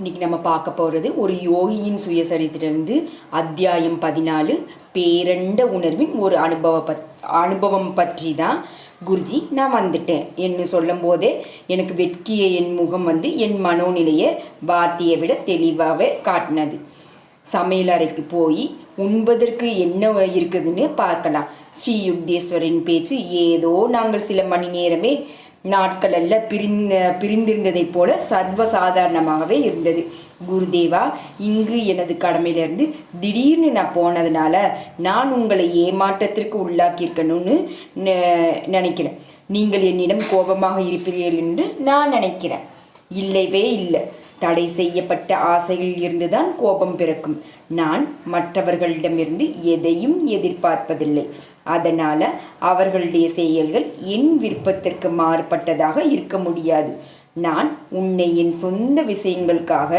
இன்னைக்கு நம்ம பார்க்க போகிறது ஒரு யோகியின் சுயசரித்திலிருந்து அத்தியாயம் 14 பேரண்ட உணர்வின் ஒரு அனுபவம் பற்றி தான். குருஜி, நான் வந்துட்டேன் என்று சொல்லும் போதே எனக்கு வெட்கிய என் முகம் என் மனோநிலையை வார்த்தையை விட தெளிவாகவே காட்டினது. சமையலறைக்கு போய் உண்பதற்கு என்ன இருக்குதுன்னு பார்க்கலாம். ஸ்ரீ யுக்தேஸ்வரின் பேச்சு ஏதோ நாங்கள் சில மணி நேரமே நாட்கள் அல்ல பிரிந்திருந்ததைப் போல சர்வசாதாரணமாகவே இருந்தது. குருதேவா, இங்கு எனது கடமையிலிருந்து திடீர்னு நான் போனதுனால நான் உங்களை ஏமாற்றத்திற்கு உள்ளாக்கியிருக்கணும்னு நினைக்கிறேன். நீங்கள் என்னிடம் கோபமாக இருப்பீர்கள் என்று நான் நினைக்கிறேன். இல்லவே இல்லை. தடை செய்யப்பட்ட ஆசைகளில் இருந்துதான் கோபம் பிறக்கும். நான் மற்றவர்களிடமிருந்து எதையும் எதிர்பார்ப்பதில்லை. அதனால் அவர்களுடைய செயல்கள் என் விருப்பத்திற்கு மாறுபட்டதாக இருக்க முடியாது. நான் உன்னை என் சொந்த விஷயங்களுக்காக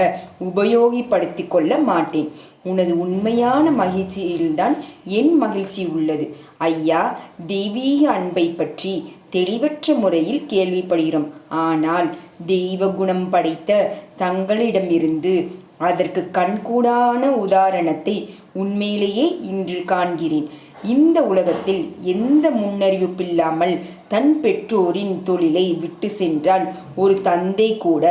உபயோகப்படுத்தி கொள்ள மாட்டேன். உனது உண்மையான மகிழ்ச்சியில்தான் என் மகிழ்ச்சி உள்ளது. ஐயா, தெய்வீக அன்பை பற்றி தெளிவற்ற முறையில் கேள்விப்படுகிறோம். ஆனால் தெய்வ குணம் படைத்த தங்களிடமிருந்து அதற்கு கண்கூடான உதாரணத்தை உண்மையிலேயே இன்று காண்கிறேன். இந்த உலகத்தில் எந்த முன்னறிவிப்பில்லாமல் தன் பெற்றோரின் தொழிலை விட்டு சென்றால் ஒரு தந்தை கூட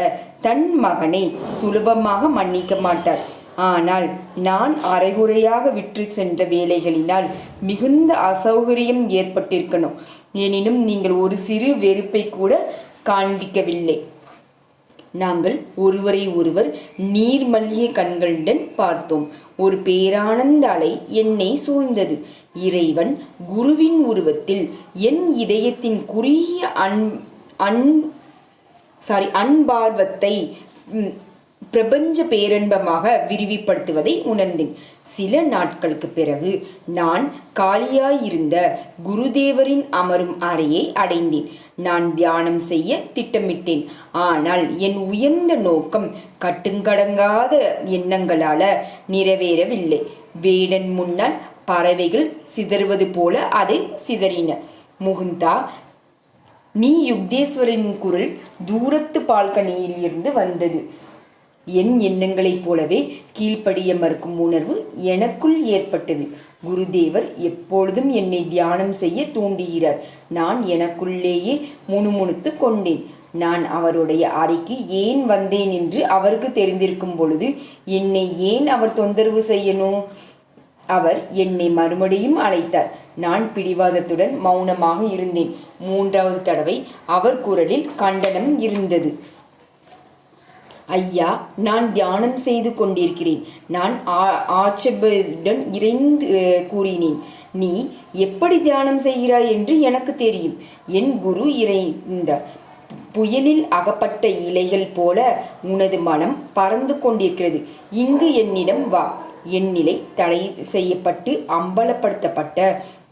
தன் மகனை சுலபமாக மன்னிக்க மாட்டார். ஆனால் நான் அரைகுறையாக விற்று சென்ற வேலைகளினால் மிகுந்த அசௌகரியம் ஏற்பட்டிருக்கணும். எனினும் நீங்கள் ஒரு சிறு வெறுப்பை கூட காண்பிக்கவில்லை. நாங்கள் ஒருவரை ஒருவர் நீர்மல்லிய கண்களுடன் பார்த்தோம். ஒரு பேரானந்த அலை என்னை சூழ்ந்தது. இறைவன் குருவின் உருவத்தில் என் இதயத்தின் குறுகிய அன்பார்வத்தை பிரபஞ்ச பேரன்பமாக விரிவுபடுத்துவதை உணர்ந்தேன். சில நாட்களுக்கு பிறகு நான் காலியாயிருந்த குருதேவரின் அமரும் அறையை அடைந்தேன். நான் தியானம் செய்ய திட்டமிட்டேன். ஆனால் என் உயர்ந்த நோக்கம் கட்டுங்கடங்காத எண்ணங்களால் நிறைவேறவில்லை. வேடன் முன்னால் பறவைகள் சிதறுவது போல அதை சிதறின. முகுந்தா, நீ யுக்தேஸ்வரின் குரல் தூரத்து பால்கனியில் இருந்து வந்தது. என் எண்ணங்களைப் போலவே கீழ்ப்படிய மறுக்கும் உணர்வு எனக்குள் ஏற்பட்டது. குருதேவர் எப்பொழுதும் என்னை தியானம் செய்ய தூண்டுகிறார். நான் எனக்குள்ளேயே முணுமுணுத்து கொண்டேன். நான் அவருடைய அறைக்கு ஏன் வந்தேன் என்று அவருக்கு தெரிந்திருக்கும் பொழுது என்னை ஏன் அவர் தொந்தரவு செய்யணும்? அவர் என்னை மறுபடியும் அழைத்தார். நான் பிடிவாதத்துடன் மௌனமாக இருந்தேன். 3வது தடவை அவர் குரலில் கண்டனம் இருந்தது. ஐயா, நான் தியானம் செய்து கொண்டிருக்கிறேன். நான் ஆட்சேபத்துடன் இறைந்து கூறினேன். நீ எப்படி தியானம் செய்கிறாய் என்று எனக்கு தெரியும். என் குரு இறைந்தார். புயலில் அகப்பட்ட இலைகள் போல உனது மனம் பறந்து கொண்டிருக்கிறது. இங்கு என்னிடம் வா. என் நிலை தடை செய்யப்பட்டு அம்பலப்படுத்தப்பட்ட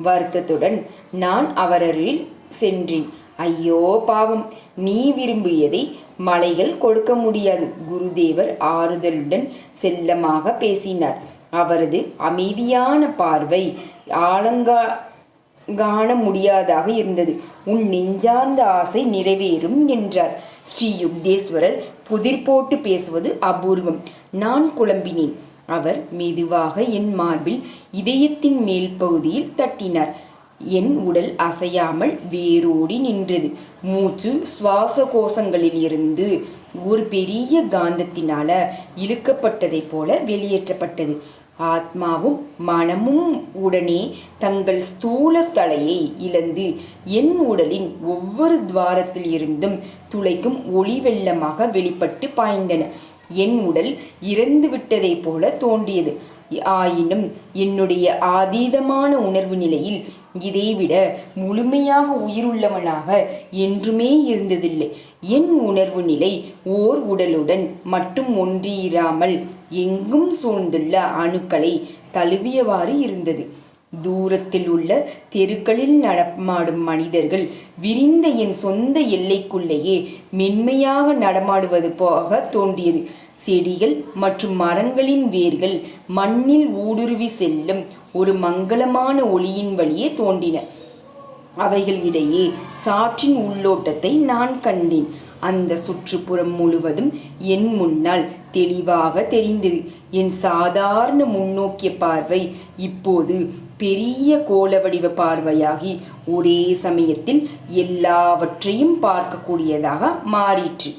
வருத்தத்துடன் நான் அவரில் சென்றேன். ஐயோ பாவம், நீ விரும்பியதை மலைகள் கொடுக்க முடியாது. குருதேவர் ஆறுதலுடன் செல்லமாக பேசினார். அவரது அமைதியான பார்வை ஆழங்காண முடியாதாக இருந்தது. உன் நெஞ்சார்ந்த ஆசை நிறைவேறும் என்றார். ஸ்ரீ யுக்தேஸ்வரர் புதிர் போட்டு பேசுவது அபூர்வம். நான் குழம்பினேன். அவர் மெதுவாக என் மார்பில் இதயத்தின் மேல் பகுதியில் தட்டினார். என் உடல் அசையாமல் வேரோடி நின்றது. மூச்சு சுவாச கோஷங்களில் இருந்து ஒரு பெரிய காந்தத்தினால இழுக்கப்பட்டதை போல வெளியேற்றப்பட்டது. ஆத்மாவும் மனமும் உடனே தங்கள் ஸ்தூல தலையை இழந்து என் உடலின் ஒவ்வொரு துவாரத்தில் இருந்தும் துளைக்கும் ஒளி வெள்ளமாக வெளிப்பட்டு பாய்ந்தன. என் உடல் இறந்து விட்டதை போல தோன்றியது. ஆயினும் என்னுடைய ஆதீதமான உணர்வு நிலையில் இதைவிட முழுமையாக உயிருள்ளவனாக என்றுமே இருந்ததில்லை. என் உணர்வு நிலை ஓர் உடலுடன் மட்டும் ஒன்றியிராமல் எங்கும் சூழ்ந்துள்ள அணுக்களை தழுவியவாறு இருந்தது. தூரத்தில் உள்ள தெருக்களில் நடமாடும் மனிதர்கள் விரிந்த என் சொந்த எல்லைக்குள்ளேயே மென்மையாக நடமாடுவது போக தோன்றியது. செடிகள் மற்றும் மரங்களின் வேர்கள் மண்ணில் ஊடுருவி செல்லும் ஒரு மங்களமான ஒளியின் வழியே தோன்றின. அவைகளிடையே சாற்றின் உள்ளோட்டத்தை நான் கண்டேன். அந்த சுற்றுப்புறம் முழுவதும் என் முன்னால் தெளிவாக தெரிந்தது. என் சாதாரண முன்னோக்கிய பார்வை இப்போது பெரிய கோள வடிவ பார்வையாகி ஒரே சமயத்தில் எல்லாவற்றையும் பார்க்கக்கூடியதாக மாறிற்று.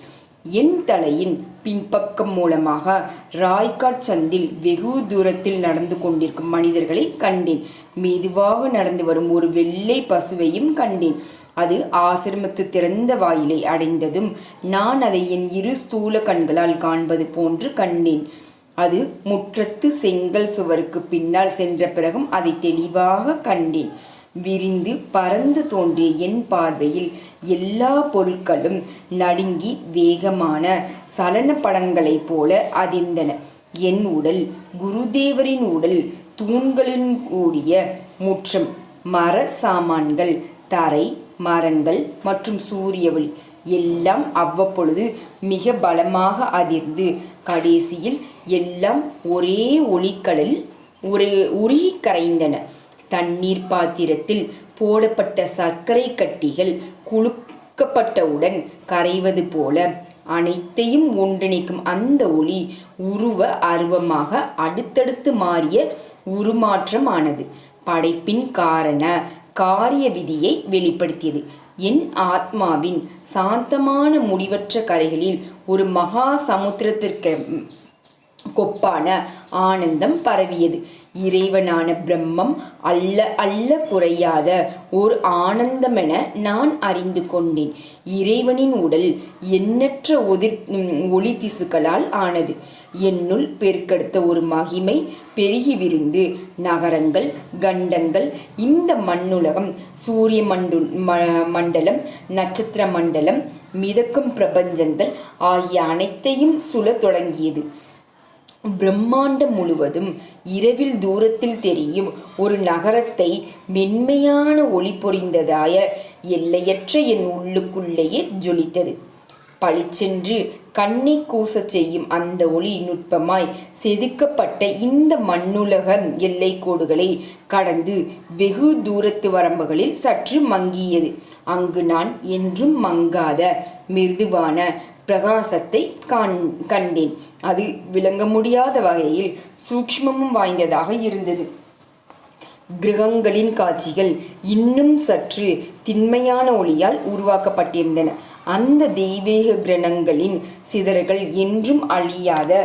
என் தலையின் பின்பக்கம் மூலமாக ராய்காட் சந்தில் வெகு தூரத்தில் நடந்து கொண்டிருக்கும் மனிதர்களை கண்டேன். மெதுவாக நடந்து வரும் ஒரு வெள்ளை பசுவையும் கண்டேன். அது ஆசிரமத்து திறந்த வாயிலை அடைந்ததும் நான் அதை என் இரு ஸ்தூல கண்களால் காண்பது போன்று கண்டேன். அது முற்றத்து செங்கல் சுவருக்கு பின்னால் சென்ற பிறகும் அதை தெளிவாக கண்டேன். விரிந்து பறந்து தோன்றிய என் பார்வையில் எல்லா பொருட்களும் நடுங்கி வேகமான சலன படங்களைப் போல அதிர்ந்தன. என் உடல், குருதேவரின் உடல், தூண்களின் கூடிய முற்றம், மர சாமான்கள், தரை, மரங்கள் மற்றும் சூரிய ஒளி எல்லாம் அவ்வப்பொழுது மிக பலமாக அதிர்ந்து கடைசியில் எல்லாம் ஒரே ஒளிக்கடல் உருகி கரைந்தன. தண்ணீர் பாத்திரத்தில் போடப்பட்ட சர்க்கரை கட்டிகள் குலுக்கப்பட்டவுடன் கரைவது போல அனைத்தையும் ஒன்றிணைக்கும் அந்த ஒளி உருவ அருவமாக அடுத்தடுத்து மாறிய உருமாற்றமானது. படைப்பின் காரிய விதியை வெளிப்படுத்தியது. என் ஆத்மாவின் சாந்தமான முடிவற்ற கரைகளில் ஒரு மகா சமுத்திரத்திற்கு கொப்பான ஆனந்தம் பரவியது. இறைவனான பிரம்மம் அல்ல குறையாத ஓர் ஆனந்தமென நான் அறிந்து கொண்டேன். இறைவனின் உடல் எண்ணற்ற ஒளி திசுக்களால் ஆனது. என்னுள் பெருக்கெடுத்த ஒரு மகிமை பெருகி விரிந்து நகரங்கள், கண்டங்கள், இந்த மண்ணுலகம், சூரிய மண்டலம், நட்சத்திர மண்டலம், மிதக்கும் பிரபஞ்சங்கள் ஆகிய அனைத்தையும் சுழத் தொடங்கியது. பிரம்மாண்டம் முழுவதும் இரவில் தூரத்தில் தெரியும் ஒரு நகரத்தை மென்மையான ஒளி பொறிந்ததாய எல்லையற்ற என் உள்ளுக்குள்ளேயே ஜொலித்தது. பளிச்சென்று கண்ணை கூசச் செய்யும் அந்த ஒளி நுட்பமாய் செதுக்கப்பட்ட இந்த மண்ணுலக எல்லை கோடுகளை கடந்து வெகு தூரத்து வரம்புகளில் சற்று மங்கியது. அங்கு நான் என்றும் மங்காத மிருதுவான பிரகாசத்தை கண்டேன். அது விளங்க முடியாத வகையில் சூக்ஷ்மமும் வாய்ந்ததாக இருந்தது. கிரகங்களின் காட்சிகள் இன்னும் சற்று திண்மையான ஒளியால் உருவாக்கப்பட்டிருந்தன. அந்த தெய்வீக கிரணங்களின் சிதறல்கள் என்றும் அழியாத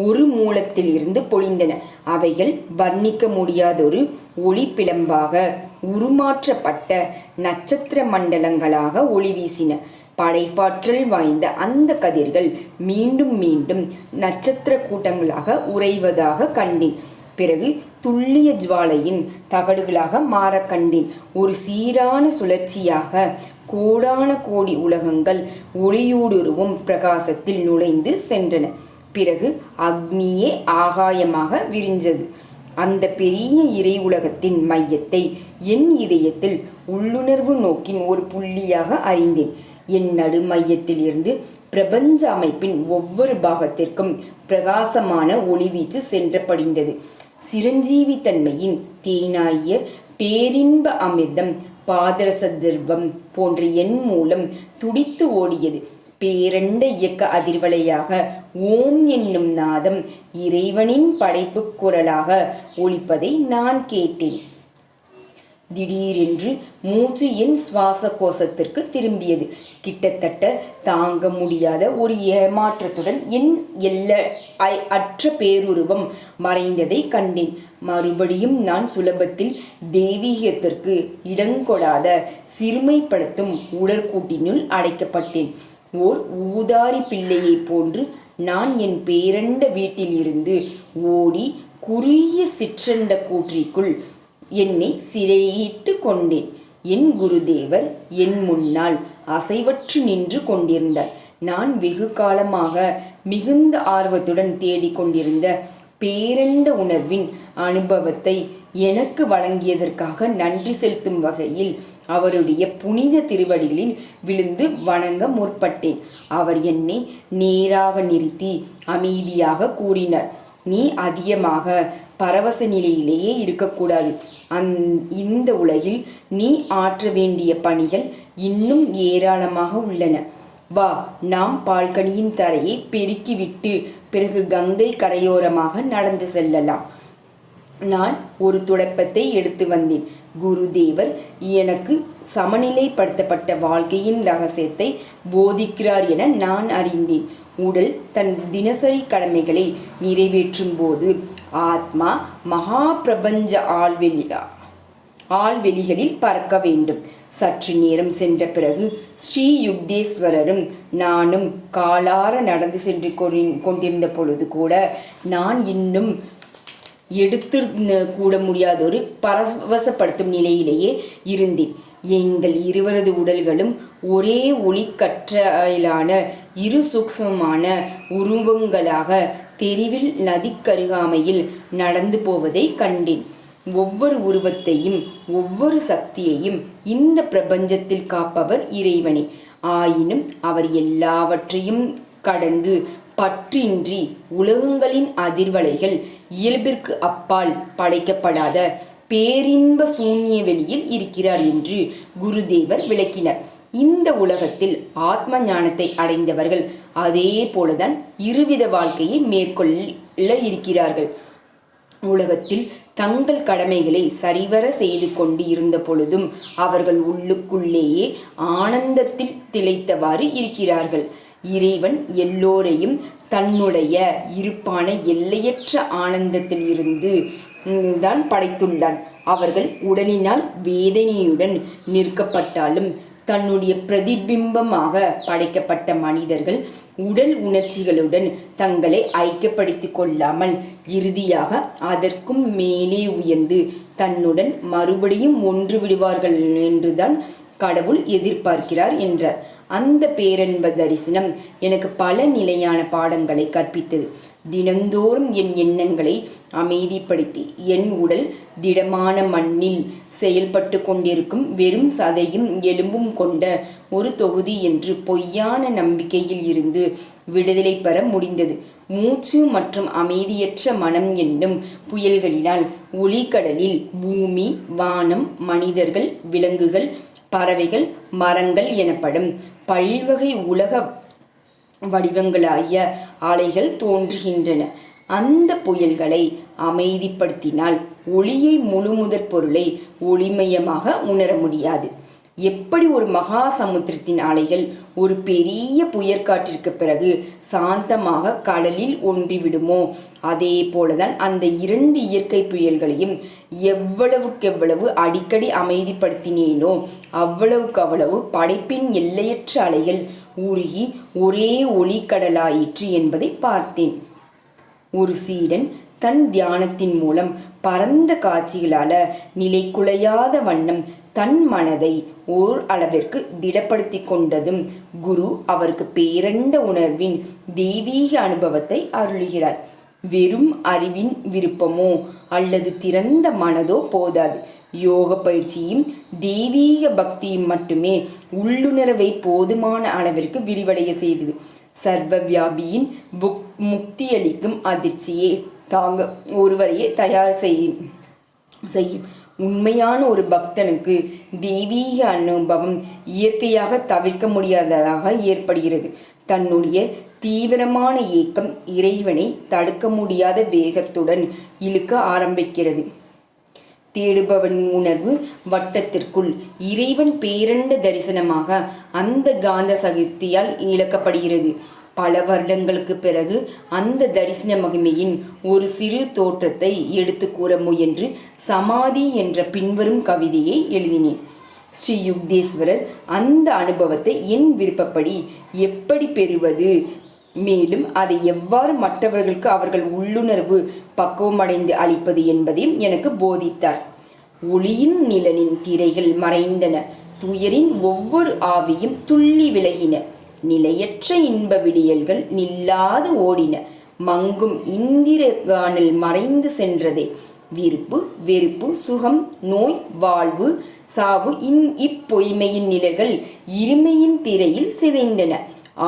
ஒரு மூலத்திலிருந்து பொழிந்தன. அவைகள் வர்ணிக்க முடியாதொரு ஒளி பிளம்பாக உருமாற்றப்பட்ட நட்சத்திர மண்டலங்களாக ஒளி வீசின. படைப்பாற்றல் வாய்ந்த அந்த கதிர்கள் மீண்டும் மீண்டும் நட்சத்திர கூட்டங்களாக உறைவதாக கண்டேன். பிறகு துல்லிய ஜுவாலையின் தகடுகளாக மாற கண்டேன். ஒரு சீரான சுழற்சியாக கோடான கோடி உலகங்கள் ஒளியூடுருவும் பிரகாசத்தில் நுழைந்து சென்றன. பிறகு அக்னியே ஆகாயமாக விரிஞ்சது. அந்த பெரிய இறை உலகத்தின் மையத்தை என் இதயத்தில் உள்ளுணர்வு நோக்கின் ஒரு புள்ளியாக அறிந்தேன். என் நடு மையத்தில் இருந்து பிரபஞ்ச அமைப்பின் ஒவ்வொரு பாகத்திற்கும் பிரகாசமான ஒளிவீச்சு சென்று படிந்தது. சிரஞ்சீவி தன்மையின் தேனாகிய பேரின்ப அமிர்தம் பாதரச திரவம் போன்ற என் மூலம் துடித்து ஓடியது. பேரண்ட இயக்க அதிர்வலையாக ஓம் என்னும் நாதம் இறைவனின் படைப்பு குரலாக ஒலிப்பதை நான் கேட்டேன். திடீரென்று மூச்சு என் சுவாச கோஷத்திற்கு திரும்பியது. கிட்டத்தட்ட தாங்க முடியாத ஒரு ஏமாற்றத்துடன் என் அற்ற பேருருவம் மறைந்ததை கண்டேன். மறுபடியும் நான் சுலபத்தில் தெய்வீகத்திற்கு இடங்கொடாத சிறுமைப்படுத்தும் உடற்கூட்டினுள் அடைக்கப்பட்டேன். ஓர் ஊதாரி பிள்ளையை போன்று நான் என் பேரண்ட வீட்டில் இருந்து ஓடி குறுகிய சிற்றண்ட கூற்றிற்குள் என்னை சிறையிட்டு கொண்டேன். என் குருதேவர் என் முன்னால் அசைவற்று நின்று கொண்டிருந்தார். நான் வெகு காலமாக மிகுந்த ஆர்வத்துடன் தேடிக்கொண்டிருந்த பேரண்ட உணர்வின் அனுபவத்தை எனக்கு வழங்கியதற்காக நன்றி செலுத்தும் வகையில் அவருடைய புனித திருவடிகளில் விழுந்து வணங்க முற்பட்டேன். அவர் என்னை நேராக நிறுத்தி அமைதியாக கூறினார், நீ அதிகமாக பரவச நிலையிலேயே இருக்கக்கூடாது. இந்த உலகில் நீ ஆற்ற வேண்டிய பணிகள் இன்னும் ஏராளமாக உள்ளன. வா, நாம் பால்கனியின் தரையை பெருக்கிவிட்டு பிறகு கங்கை கரையோரமாக நடந்து செல்லலாம். நான் ஒரு துடைப்பத்தை எடுத்து வந்தேன். குருதேவர் எனக்கு சமநிலைப்படுத்தப்பட்ட வாழ்க்கையின் ரகசியத்தை போதிக்கிறார் என நான் அறிந்தேன். உடல் தன் தினசரி கடமைகளை நிறைவேற்றும் போது ஆத்மா மகா பிரபஞ்ச ஆழ்வெளிகளில் பறக்க வேண்டும். சற்று நேரம் சென்ற பிறகு ஸ்ரீ யுக்தேஸ்வரரும் நானும் காலார நடந்து சென்று கொண்டிருந்த பொழுது கூட நான் இன்னும் எடுத்து கூட முடியாத ஒரு பரவசப்படுத்தும் நிலையிலேயே இருந்தேன். எங்கள் இருவரது உடல்களும் ஒரே ஒளிக்கற்றையிலான இரு சூக்ஷ்மமான உருவங்களாக தெருவில் நதிக்கருகாமையில் நடந்து போவதை கண்டேன். ஒவ்வொரு உருவத்தையும் ஒவ்வொரு சக்தியையும் இந்த பிரபஞ்சத்தில் காப்பவர் இறைவனே. ஆயினும் அவர் எல்லாவற்றையும் கடந்து பற்றின்றி உலகங்களின் அதிர்வலைகள் இயல்பிற்கு அப்பால் படைக்கப்படாத பேரின்ப சூன்ய வெளியில் இருக்கிறார் என்று குருதேவர் விளக்கினார். இந்த உலகத்தில் ஆத்ம ஞானத்தை அடைந்தவர்கள் அதே போலதான் இருவித வாழ்க்கையை மேற்கொள்ள இருக்கிறார்கள். உலகத்தில் தங்கள் கடமைகளை சரிவர செய்து கொண்டு இருந்த பொழுதும் அவர்கள் உள்ளுக்குள்ளேயே ஆனந்தத்தில் திளைத்தவாறு இருக்கிறார்கள். இறைவன் எல்லோரையும் தன்னுடைய இருப்பான எல்லையற்ற ஆனந்தத்தில் இருந்து தான் படைத்துள்ளான். அவர்கள் உடலினால் வேதனையுடன் நிற்கப்பட்டாலும் தன்னுடைய பிரதிபிம்பமாக படைக்கப்பட்ட மனிதர்கள் உடல் உணர்ச்சிகளுடன் தங்களை ஐக்கியப்படுத்திக் கொள்ளாமல் இறுதியாக அதற்கும் மேலே உயர்ந்து தன்னுடன் மறுபடியும் ஒன்று விடுவார்கள் என்றுதான் கடவுள் எதிர்பார்க்கிறார் என்றார். அந்த பேரன்ப தரிசனம் எனக்கு பல நிலையான பாடங்களை கற்பித்தது. தினந்தோறும் என் எண்ணங்களை அமைதிப்படுத்தி என் உடல் திடமான மண்ணில் செயல்பட்டு கொண்டிருக்கும் வெறும் சதையும் எலும்பும் கொண்ட ஒரு தொகுதி என்று பொய்யான நம்பிக்கையில் இருந்து விடுதலை பெற முடிந்தது. மூச்சு மற்றும் அமைதியற்ற மனம் என்னும் புயல்களினால் ஒளிக்கடலில் பூமி, வானம், மனிதர்கள், விலங்குகள், பறவைகள், மரங்கள் எனப்படும் பல்வகை உலக வடிவங்களாகிய அலைகள் தோன்றுகின்றன. அந்த புயல்களை அமைதிப்படுத்தினால் ஒளியை முழுமுதற் பொருளை ஒளிமயமாக உணர முடியாது. எப்படி ஒரு மகா சமுத்திரத்தின் அலைகள் ஒரு பெரிய புயற்காற்றிற்கு பிறகு சாந்தமாக கடலில் ஒன்றிவிடுமோ அதே போலதான் அந்த இரண்டு இயற்கை புயல்களையும் எவ்வளவுக்கெவ்வளவு அடிக்கடி அமைதிப்படுத்தினேனோ அவ்வளவுக்கு படைப்பின் எல்லையற்ற அலைகள் உருகி ஒரே ஒளிக்கடலாயிற்று என்பதை பார்த்தேன். ஒரு சீடன் தன் தியானத்தின் மூலம் பரந்த காட்சிகளால நிலைக்குலையாத வண்ணம் தன் மனதை ஓர் அளவிற்கு திடப்படுத்தி கொண்டதும் குரு அவருக்கு பேரண்ட உணர்வின் தெய்வீக அனுபவத்தை அருளுகிறார். வெறும் அறிவின் விருப்பமோ அல்லது திறந்த மனதோ போதாது. யோக பயிற்சியும் தெய்வீக பக்தியும் மட்டுமே உள்ளுணர்வை போதுமான அளவிற்கு விரிவடைய செய்தது. சர்வ வியாபியின் முக்தியளிக்கும் அதிர்ச்சியே தாங்க ஒருவரையே தயார் செய்யும். உண்மையான ஒரு பக்தனுக்கு தெய்வீக அனுபவம் இயற்கையாக தவிர்க்க முடியாததாக ஏற்படுகிறது. தன்னுடைய தீவிரமான ஏக்கம் இறைவனை தடுக்க முடியாத வேகத்துடன் இழுக்க ஆரம்பிக்கிறது. தேடுபவன் உணர்வு வட்டத்திற்குள் இறைவன் பேரண்ட தரிசனமாக அந்த காந்த சக்தியால் இழக்கப்படுகிறது. பல வருடங்களுக்கு பிறகு அந்த தரிசன மகிமையின் ஒரு சிறு தோற்றத்தை எடுத்து கூற முயன்று சமாதி என்ற பின்வரும் கவிதையை எழுதினேன். ஸ்ரீ யுக்தேஸ்வரர் அந்த அனுபவத்தை என் விருப்பப்படி எப்படி பெறுவது, மேலும் அதை எவ்வாறு மற்றவர்களுக்கு அவர்கள் உள்ளுணர்வு பக்குவமடைந்து அளிப்பது என்பதையும் எனக்கு போதித்தார். ஒளியின் நிழலின் திரைகள் மறைந்தன. துயரின் ஒவ்வொரு ஆவியும் துள்ளி விலகின. நிலையற்ற இன்ப விடியல்கள் நில்லாது ஓடின. மங்கும் இந்திர கானல் மறைந்து சென்றதே. விருப்பு, வெறுப்பு, சுகம், நோய், வாழ்வு, சாவு இப்பொய்மையின் நிழல்கள் இருமையின் திரையில் சிதைந்தன.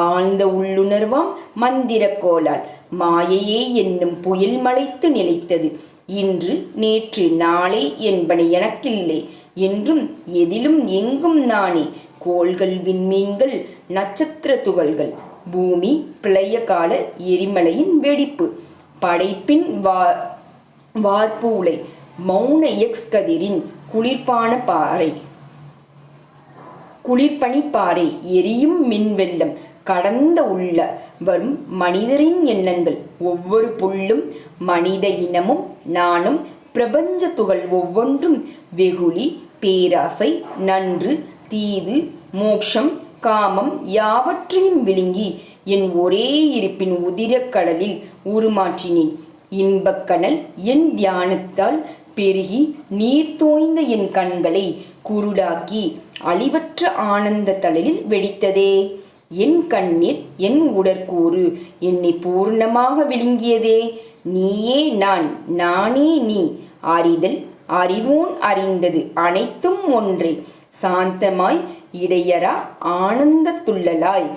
ஆழ்ந்த உள்ளுணர்வாம் மந்திர கோலால் மாயையே என்னும் புயல் மலைத்து நிலைத்தது. இன்று, நேற்று, நாளை என்பன எனக்கில்லை என்றும் எதிலும் எங்கும் நானே. கோள்கள், விண்மீன்கள், நட்சத்திர துகள்கள், பூமி பிரளய கால எரிமலையின் வெடிப்பு, படைப்பின் வார்ப்பு உலை, மௌன எக்ஸ் கதிரின் குளிர்பனிப்பாறை, எரியும் மின்வெள்ளம், கடந்த உள்ள வரும் மனிதரின் எண்ணங்கள், ஒவ்வொரு புல்லும் மனித இனமும் நானும், பிரபஞ்ச துகள் ஒவ்வொன்றும், வெகுளி, பேராசை, நன்று, தீது, மோட்சம், காமம் யாவற்றையும் விழுங்கி என் ஒரே இருப்பின் உதிரக் கடலில் உருமாற்றினேன். இன்பக்கனல் என் தியானத்தால் பெருகி நீர் தோய்ந்த என் கண்களை குருடாக்கி அழிவற்ற ஆனந்த தளலில் வெடித்ததே. என் கண்ணீர் என் உடற்கூறு என்னை பூர்ணமாக விழுங்கியதே. நீயே நான், நானே நீ, அறிதல் அறிவோன் அறிந்தது அனைத்தும் ஒன்றே, சாந்தமாய் இடையறா ஆனந்த துள்ளலாய்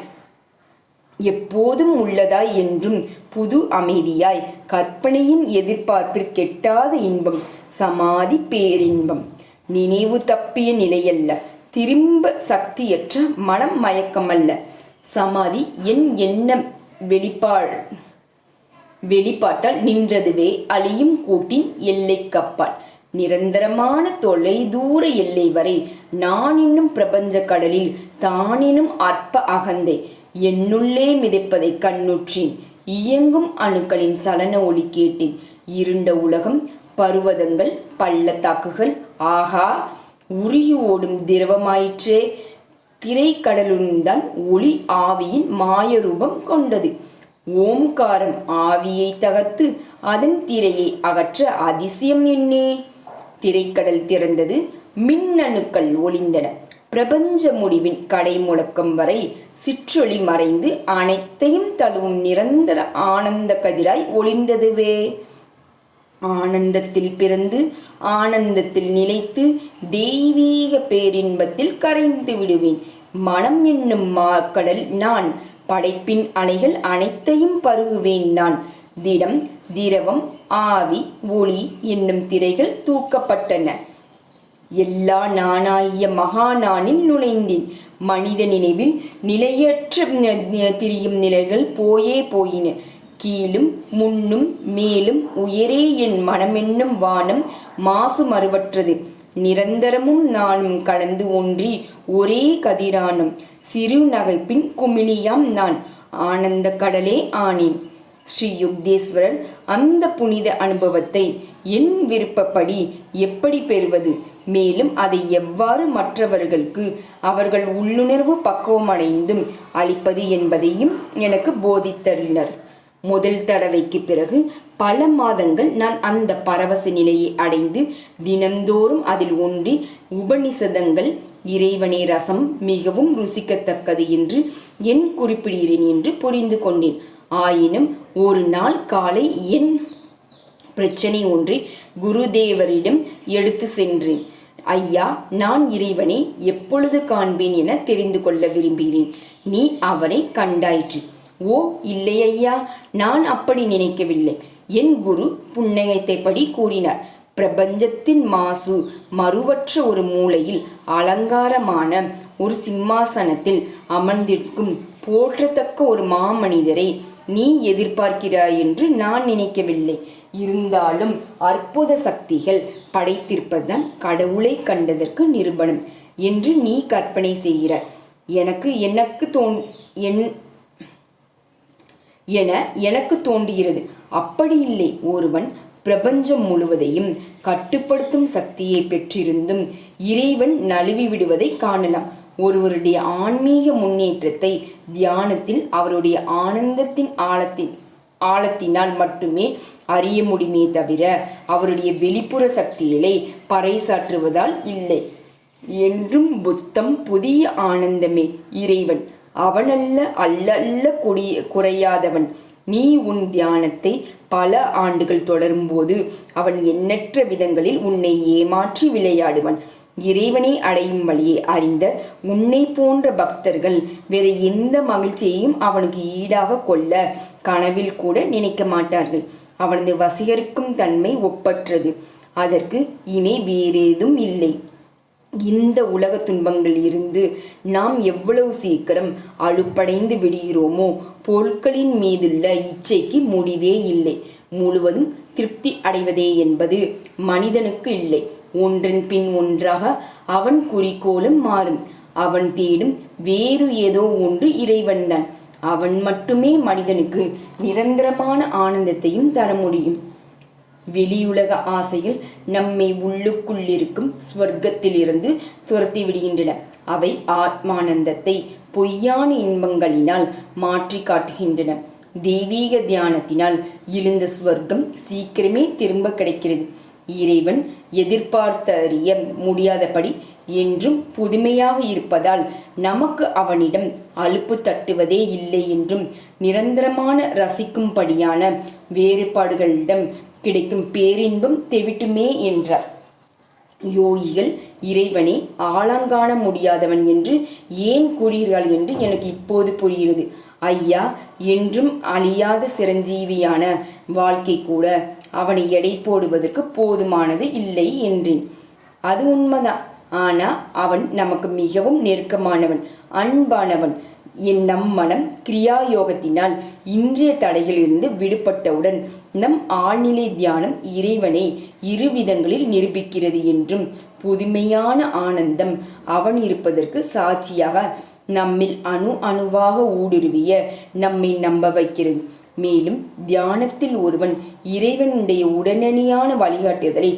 எப்போதும் உள்ளதாய் என்றும் புது அமைதியாய், கற்பனையின் எதிர்பார்ப்பில் கெட்டாத இன்பம், சமாதி பேரின்பம், நினைவு தப்பிய நிலையல்ல, திரும்ப சக்தியற்ற மனம் மயக்கமல்ல. சமாதி என் எண்ண வெளிப்பாட்டால் நின்றதுவே அழியும் கூட்டின் எல்லைக்கப்பால், நிரந்தரமான தொலைதூர எல்லை வரை நான் என்னும் பிரபஞ்ச கடலில் தானெனும் அற்ப அகந்தை என்னுள்ளே மிதைப்பதை கண்ணுற்றேன். இயங்கும் அணுக்களின் சலன ஒளி கேட்டேன். இருண்ட உலகம், பருவதங்கள், பள்ளத்தாக்குகள், ஆகா உருகி ஓடும் திரவமாயிற்றே. திரைக்கடலுடன் ஒளி ஆவியின் மாயரூபம் கொண்டது. ஓம்காரம் ஆவியை தகர்த்து அதன் திரையை அகற்ற அதிசயம் என்னே. திரைக்கடல் திறந்தது, மின்னணுக்கள் ஒளிந்தன. பிரபஞ்ச முடிவின் கடை முழக்கம் வரை சிற்றொளி மறைந்து அனைத்தையும் தழுவும் நிரந்தர ஆனந்த கதிராய் ஒளிந்ததுவே. ஆனந்தத்தில் பிறந்து ஆனந்தத்தில் நிலைத்து தெய்வீக பேரின்பத்தில் கரைந்து விடுவேன். மனம் என்னும் மாக்கடல் நான், படைப்பின் அலைகள் அனைத்தையும் பருகுவேன் நான். திடம், திரவம், ஆவி, ஒளி என்னும் திரைகள் தூக்கப்பட்டன. எல்லா நானாகிய மகா நானில் நுழைந்தேன். மனித நினைவில் நிலையற்ற திரியும் நிலைகள் போயே போயின. கீழும் முன்னும் மேலும் உயரே என் மனமென்னும் வானம் மாசு மறுவற்றது. நிரந்தரமும் நானும் கலந்து ஒன்றி ஒரே கதிரானும் சிறு நகைப்பின் குமிழியாம் நான் ஆனந்த கடலே ஆனேன். ஸ்ரீ யுக்தேஸ்வரர் அந்த புனித அனுபவத்தை என் விருப்பப்படி எப்படி பெறுவது, மேலும் அதை எவ்வாறு மற்றவர்களுக்கு அவர்கள் உள்ளுணர்வு பக்குவமடைந்தும் அளிப்பது என்பதையும் எனக்கு போதித்தனர். முதல் தடவைக்கு பிறகு பல மாதங்கள் நான் அந்த பரவச நிலையை அடைந்து தினந்தோறும் அதில் ஒன்றி உபநிஷதங்கள், இறைவனே ரசம் மிகவும் ருசிக்கத்தக்கது என்று என் குறிப்பிடுகிறேன் என்று புரிந்து கொண்டேன். ஆயினும் ஒரு நாள் காலை என் பிரச்சனை ஒன்றை குருதேவரிடம் எடுத்து சென்றேன். ஐயா, நான் இறைவனை எப்பொழுது காண்பேன் என தெரிந்து கொள்ள விரும்புகிறேன். நீ அவனை கண்டாயிற்று. ஓ இல்லை ஐயா, நான் அப்படி நினைக்கவில்லை. என் குரு புன்னகைத்தபடி கூறினார். பிரபஞ்சத்தின் மாசு மறுவற்ற ஒரு மூலையில் அலங்காரமான ஒரு சிம்மாசனத்தில் அமர்ந்திருக்கும் போற்றத்தக்க ஒரு மாமனிதரை நீ எதிர்பார்க்கிறாய் என்று நான் நினைக்கவில்லை. இருந்தாலும் அற்புத சக்திகள் படைத்திருப்பதுதான் கடவுளை கண்டதற்கு நிரூபணம் என்று நீ கற்பனை செய்கிறாய். எனக்கு தோன்றுகிறது. அப்படி இல்லை. ஒருவன் பிரபஞ்சம் முழுவதையும் கட்டுப்படுத்தும் சக்தியை பெற்றிருந்தும் இறைவன் நழுவி விடுவதை காணலாம். ஒருவருடைய ஆன்மீக முன்னேற்றத்தை தியானத்தில் அவருடைய ஆனந்தத்தின் ஆழத்தினால் மட்டுமே அறிய முடியுமே தவிர அவருடைய வெளிப்புற சக்திகளை பறைசாற்றுவதால் இல்லை. என்றும் புத்தம் புதிய ஆனந்தமே இறைவன். அவனல்ல அல்ல குறையாதவன். நீ உன் தியானத்தை பல ஆண்டுகள் தொடரும்போது அவன் எண்ணற்ற விதங்களில் உன்னை ஏமாற்றி விளையாடுவான். இறைவனை அடையும் வழியை அறிந்த உன்னை போன்ற பக்தர்கள் வேறு எந்த மகிழ்ச்சியையும் அவனுக்கு ஈடாக கொள்ள கனவில் கூட நினைக்க மாட்டார்கள். அவனது வசீகரிக்கும் தன்மை ஒப்பற்றது. அதற்கு இணை வேறேதும் இல்லை. இந்த உலக துன்பங்கள் இருந்து நாம் எவ்வளவு சீக்கிரம் அலுப்படைந்து விடுகிறோமோ பொருட்களின் மீதுள்ள இச்சைக்கு முடிவே இல்லை. முழுவதும் திருப்தி அடைவதே என்பது மனிதனுக்கு இல்லை. ஒன்றன் பின் ஒன்றாக அவன் குறிக்கோளும் மாறும். அவன் தேடும் வேறு ஏதோ ஒன்று இறைவன்தான். அவன் மட்டுமே மனிதனுக்கு நிரந்தரமான ஆனந்தத்தையும் தர முடியும். வெளியுலக ஆசைகள் நம்மை உள்ளுக்குள்ளிருக்கும் ஸ்வர்க்கத்திலிருந்து துரத்தி விடுகின்றன. அவை ஆத்மானந்தத்தை பொய்யான இன்பங்களினால் மாற்றி காட்டுகின்றன. தெய்வீக தியானத்தினால் எழுந்த ஸ்வர்க்கம் சீக்கிரமே திரும்ப கிடைக்கிறது. இறைவன் எதிர்பார்த்தறிய முடியாதபடி என்றும் புதுமையாக இருப்பதால் நமக்கு அவனிடம் அலுப்பு தட்டுவதே இல்லை என்றும், நிரந்தரமான ரசிக்கும்படியான வேறுபாடுகளிடம் கிடைக்கும் பேரின்பம் தெவிட்டுமே என்றார். யோகிகள் இறைவனை ஆழங்காண முடியாதவன் என்று ஏன் கூறுகிறாள் என்று எனக்கு இப்போது புரிகிறது. ஐயா, என்றும் அழியாத சிரஞ்சீவியான வாழ்க்கை கூட அவனை எடை போடுவதற்கு போதுமானது இல்லை என்றேன். அது உண்மைதான். ஆனா அவன் நமக்கு மிகவும் நெருக்கமானவன், அன்பானவன். நம் மனம் கிரியா யோகத்தினால் இன்றைய தடைகளிலிருந்து விடுபட்டவுடன் நம் ஆழ்நிலை தியானம் இறைவனை இரு விதங்களில் நிரூபிக்கிறது என்றும், புதுமையான ஆனந்தம் அவன் இருப்பதற்கு சாட்சியாக நம்மில் அணு அணுவாக ஊடுருவிய நம்மை நம்ப வைக்கிறது. மேலும் தியானத்தில் ஒருவன் இறைவனுடைய உடனடியான வழிகாட்டுதலை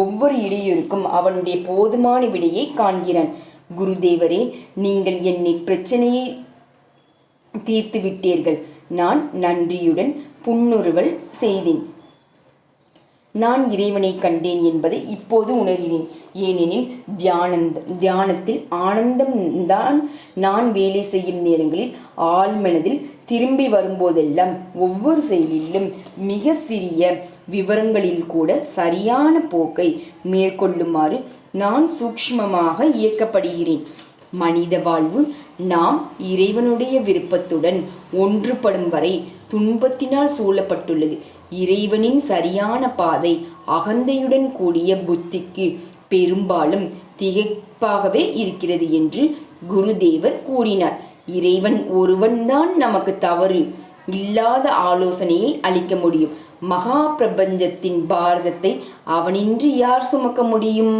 ஒவ்வொரு இடையூறுக்கும் அவனுடைய போதுமான விடையை காண்கிறான். குருதேவரே, நீங்கள் என்னை பிரச்சனையை தீர்த்து விட்டீர்கள். நான் நன்றியுடன் புன்னுருவல் செய்தேன். நான் இறைவனை கண்டேன் என்பதை இப்போது உணர்கிறேன். ஏனெனில் தியானத்தில் ஆனந்தம்தான் நான் வேலை செய்யும் நேரங்களில் ஆழ்மனதில் திரும்பி வரும்போதெல்லாம் ஒவ்வொரு செயலிலும் மிக சிறிய விவரங்களில் கூட சரியான போக்கை மேற்கொள்ளுமாறு நான் சூக்ஷ்மமாக இயக்கப்படுகிறேன். மனித வாழ்வு நாம் இறைவனுடைய விருப்பத்துடன் ஒன்றுபடும் வரை துன்பத்தினால் சூழப்பட்டுள்ளது. இறைவனின் சரியான பாதை அகந்தையுடன் கூடிய புத்திக்கு பெரும்பாலும் திகைப்பாகவே இருக்கிறது என்று குருதேவர் கூறினார். இறைவன் ஒருவன்தான் நமக்கு தவறு இல்லாத ஆலோசனையை அளிக்க முடியும். மகா பிரபஞ்சத்தின் பாரதத்தை அவனின்றி யார் சுமக்க முடியும்?